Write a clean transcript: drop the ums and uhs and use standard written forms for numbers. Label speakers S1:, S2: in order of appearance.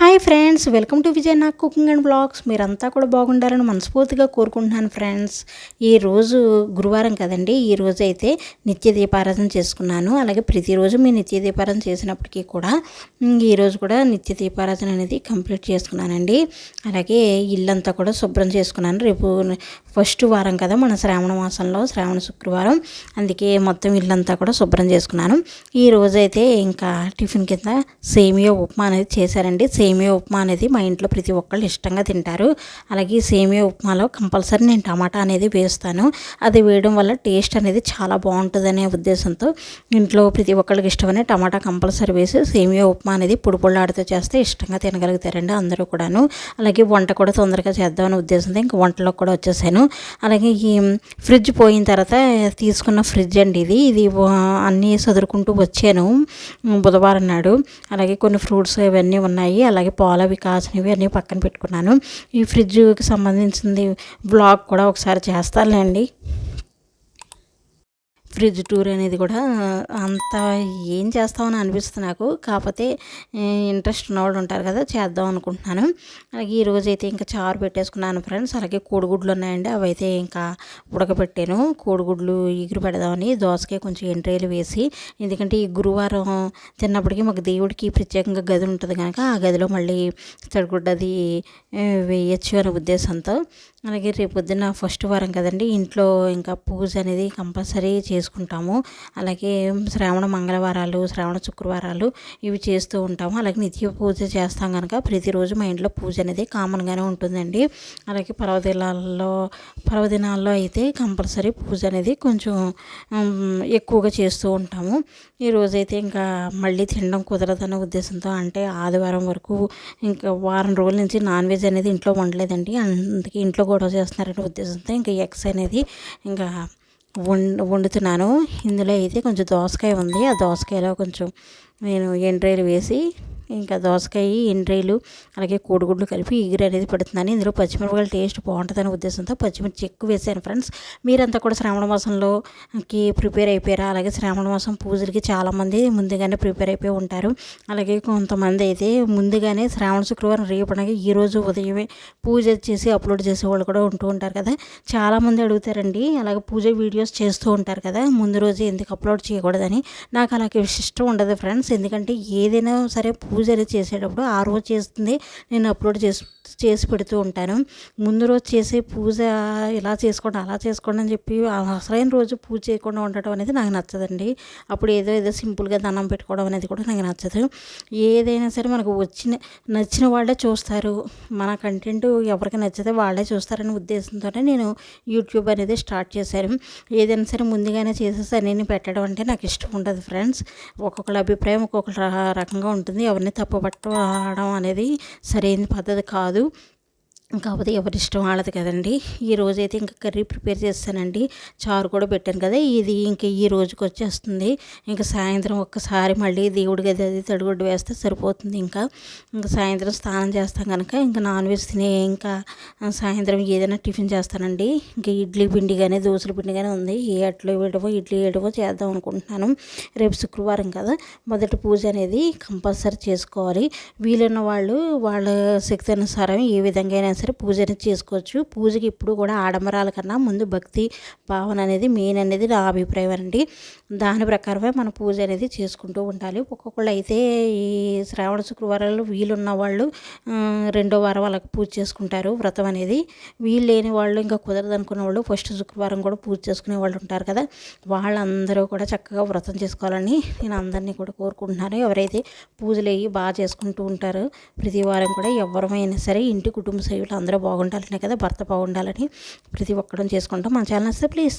S1: Hi friends, welcome to Vijay Nag cooking and blogs. మీరంతా కూడా బాగుండాలని మనస్ఫూర్తిగా కోరుకుంటున్నాను ఫ్రెండ్స్. ఈరోజు గురువారం కదండి. ఈరోజు అయితే నిత్య దీపారాధన చేసుకున్నాను. అలాగే ప్రతిరోజు మీ నిత్య దీపారాధన చేసినప్పటికీ కూడా ఈరోజు కూడా నిత్య దీపారాధన అనేది కంప్లీట్ చేసుకున్నానండి. అలాగే ఇల్లంతా కూడా శుభ్రం చేసుకున్నాను. రేపు ఫస్ట్ వారం కదా మన శ్రావణ మాసంలో, శ్రావణ శుక్రవారం. అందుకే మొత్తం ఇల్లంతా కూడా శుభ్రం చేసుకున్నాను. ఈ రోజైతే ఇంకా టిఫిన్ కింద సేమియా ఉప్మా అనేది చేశారండి. సేమియా ఉప్మా అనేది మా ఇంట్లో ప్రతి ఒక్కళ్ళు ఇష్టంగా తింటారు. అలాగే సేమియా ఉప్మాలో కంపల్సరీ నేను టమాటా అనేది వేస్తాను. అది వేయడం వల్ల టేస్ట్ అనేది చాలా బాగుంటుందనే ఉద్దేశంతో ఇంట్లో ప్రతి ఒక్కళ్ళకి ఇష్టమనే టమాటా కంపల్సరీ వేసి సేమియా ఉప్మా అనేది పొడి పొళ్ళాడుతూ చేస్తే ఇష్టంగా తినగలుగుతారండి అందరూ కూడాను. అలాగే వంట కూడా తొందరగా చేద్దామనే ఉద్దేశంతో ఇంకా వంటలో కూడా వచ్చేసాను. అలాగే ఈ ఫ్రిడ్జ్ పోయిన తర్వాత తీసుకున్న ఫ్రిడ్జ్ అండి ఇది అన్నీ సదురుకుంటూ వచ్చాను బుధవారం నాడు. అలాగే కొన్ని ఫ్రూట్స్ ఇవన్నీ ఉన్నాయి. అలాగే పాలు అవి కాసినవి అన్నీ పక్కన పెట్టుకున్నాను. ఈ ఫ్రిడ్జ్కి సంబంధించింది బ్లాగ్ కూడా ఒకసారి చేస్తానులేండి. ఫ్రిడ్జ్ టూర్ అనేది కూడా అంత ఏం చేస్తామని అనిపిస్తుంది నాకు. కాకపోతే ఇంట్రెస్ట్ ఉన్నవాళ్ళు ఉంటారు కదా, చేద్దాం అనుకుంటున్నాను. అలాగే ఈరోజు అయితే ఇంకా చారు పెట్టేసుకున్నాను ఫ్రెండ్స్. అలాగే కోడిగుడ్లు ఉన్నాయండి, అవి అయితే ఇంకా ఉడకబెట్టాను. కోడిగుడ్లు ఎగురు పెడదామని దోసకాయ కొంచెం ఎంట్రీలు వేసి, ఎందుకంటే ఈ గురువారం తిన్నప్పటికీ మాకు దేవుడికి ప్రత్యేకంగా గది ఉంటుంది కనుక ఆ గదిలో మళ్ళీ తడిగుడ్డది వేయచ్చు అనే ఉద్దేశంతో. అలాగే రేపు పొద్దున్న ఫస్ట్ వారం కదండి, ఇంట్లో ఇంకా పూజ అనేది కంపల్సరీ చేసుకుంటాము. అలాగే శ్రావణ మంగళవారాలు, శ్రావణ శుక్రవారాలు ఇవి చేస్తూ ఉంటాము. అలాగే నిత్య పూజ చేస్తాం కనుక ప్రతిరోజు మా ఇంట్లో పూజ అనేది కామన్గానే ఉంటుందండి. అలాగే పర్వదినాల్లో అయితే కంపల్సరీ పూజ అనేది కొంచెం ఎక్కువగా చేస్తూ ఉంటాము. ఈరోజైతే ఇంకా మళ్ళీ తినడం కుదరదనే ఉద్దేశంతో, అంటే ఆదివారం వరకు ఇంకా వారం రోజుల నుంచి నాన్ వెజ్ అనేది ఇంట్లో వండలేదండి. అందుకే ఇంట్లో గొడవ చేస్తున్నారనే ఉద్దేశంతో ఇంకా ఎగ్స్ అనేది ఇంకా వండుతున్నాను. ఇందులో అయితే కొంచెం దోసకాయ ఉంది. ఆ దోసకాయలో కొంచెం నేను ఎండ్రాయిలు వేసి ఇంకా దోసకాయ ఎండ్రాయిలు అలాగే కోడిగుడ్లు కలిపి ఎగురు అనేది పెడుతున్నాను. ఇందులో పచ్చిమిరపకాయలు టేస్ట్ బాగుంటుందనే ఉద్దేశంతో పచ్చిమిర్చి ఎక్కువ వేసాను ఫ్రెండ్స్. మీరంతా కూడా శ్రావణ మాసంలోకి ప్రిపేర్ అయిపోయారా? అలాగే శ్రావణ మాసం పూజలకి చాలామంది ముందుగానే ప్రిపేర్ అయిపోయి ఉంటారు. అలాగే కొంతమంది అయితే ముందుగానే శ్రావణ శుక్రవారం రేపనగా ఈరోజు ఉదయమే పూజ చేసి అప్లోడ్ చేసే వాళ్ళు కూడా ఉంటూ ఉంటారు కదా. చాలామంది అడుగుతారండి, అలాగే పూజ వీడియోస్ చేస్తూ ఉంటారు కదా, ముందు రోజు ఎందుకు అప్లోడ్ చేయకూడదని. నాకు అలాగే ఇష్టం ఉండదు ఫ్రెండ్స్. ఎందుకంటే ఏదైనా సరే పూజ అనేది చేసేటప్పుడు ఆ రోజు చేస్తుంది నేను అప్లోడ్ చేసి పెడుతూ ఉంటాను. ముందు రోజు చేసే పూజ ఇలా చేసుకోండి అలా చేసుకోండి అని చెప్పి అసలైన రోజు పూజ చేయకుండా ఉండటం అనేది నాకు నచ్చదండి. అప్పుడు ఏదో సింపుల్గా దండం పెట్టుకోవడం అనేది కూడా నాకు నచ్చదు. ఏదైనా సరే మనకు నచ్చిన వాళ్ళే చూస్తారు. మన కంటెంట్ ఎవరికి నచ్చితే వాళ్ళే చూస్తారనే ఉద్దేశంతోనే నేను యూట్యూబ్ అనేది స్టార్ట్ చేశాను. ఏదైనా సరే ముందుగానే చేసేసి అన్నీ పెట్టడం అంటే నాకు ఇష్టం ఉండదు ఫ్రెండ్స్. ఒక్కొక్కరి అభిప్రాయం ఒక్కొక్క రకంగా ఉంటుంది. ఎవరిని తప్పుపట్టడం అనేది సరైన పద్ధతి కాదు. కాకపోతే ఎవరి ఇష్టం వాళ్ళది కదండి. ఈ రోజైతే ఇంకా కర్రీ ప్రిపేర్ చేస్తానండి. చారు కూడా పెట్టాను కదా, ఇది ఇంకా ఈ రోజుకి వచ్చేస్తుంది. ఇంకా సాయంత్రం ఒక్కసారి మళ్ళీ దేవుడి గది అది తడిగుడ్డు వేస్తే సరిపోతుంది. ఇంకా సాయంత్రం స్నానం చేస్తాం కనుక ఇంకా నాన్ వెజ్ తినే ఇంకా సాయంత్రం ఏదైనా టిఫిన్ చేస్తానండి. ఇంకా ఇడ్లీ పిండి కానీ దోశల పిండి కానీ ఉంది. ఏ అట్లు వేయడమో ఇడ్లీ వేయడమో చేద్దాం అనుకుంటున్నాను. రేపు శుక్రవారం కదా, మొదటి పూజ అనేది కంపల్సరీ చేసుకోవాలి. వీలున్న వాళ్ళు వాళ్ళ శక్తి అనుసారం ఏ విధంగా అయినా సరే పూజ అనేది చేసుకోవచ్చు. పూజకి ఇప్పుడు కూడా ఆడంబరాల కన్నా ముందు భక్తి భావన అనేది మెయిన్ అనేది నా అభిప్రాయం అండి. దాని ప్రకారమే మన పూజ అనేది చేసుకుంటూ ఉండాలి. ఒక్కొక్కళ్ళు అయితే ఈ శ్రావణ శుక్రవారాలు వీలున్న వాళ్ళు రెండో వారం వాళ్ళకి పూజ చేసుకుంటారు వ్రతం అనేది. వీలు లేని వాళ్ళు ఇంకా కుదరదు అనుకున్న వాళ్ళు ఫస్ట్ శుక్రవారం కూడా పూజ చేసుకునే వాళ్ళు ఉంటారు కదా, వాళ్ళందరూ కూడా చక్కగా వ్రతం చేసుకోవాలని నేను అందరినీ కూడా కోరుకుంటున్నాను. ఎవరైతే పూజలు అయ్యి బాగా చేసుకుంటూ ఉంటారో ప్రతి వారం కూడా ఎవరైనా సరే ఇంటి కుటుంబ సభ్యులు అందరూ బాగుండాలనే కదా, భర్త బాగుండాలని ప్రతి ఒక్కడం చేసుకుంటాం. మన ఛానల్ నచ్చితే ప్లీజ్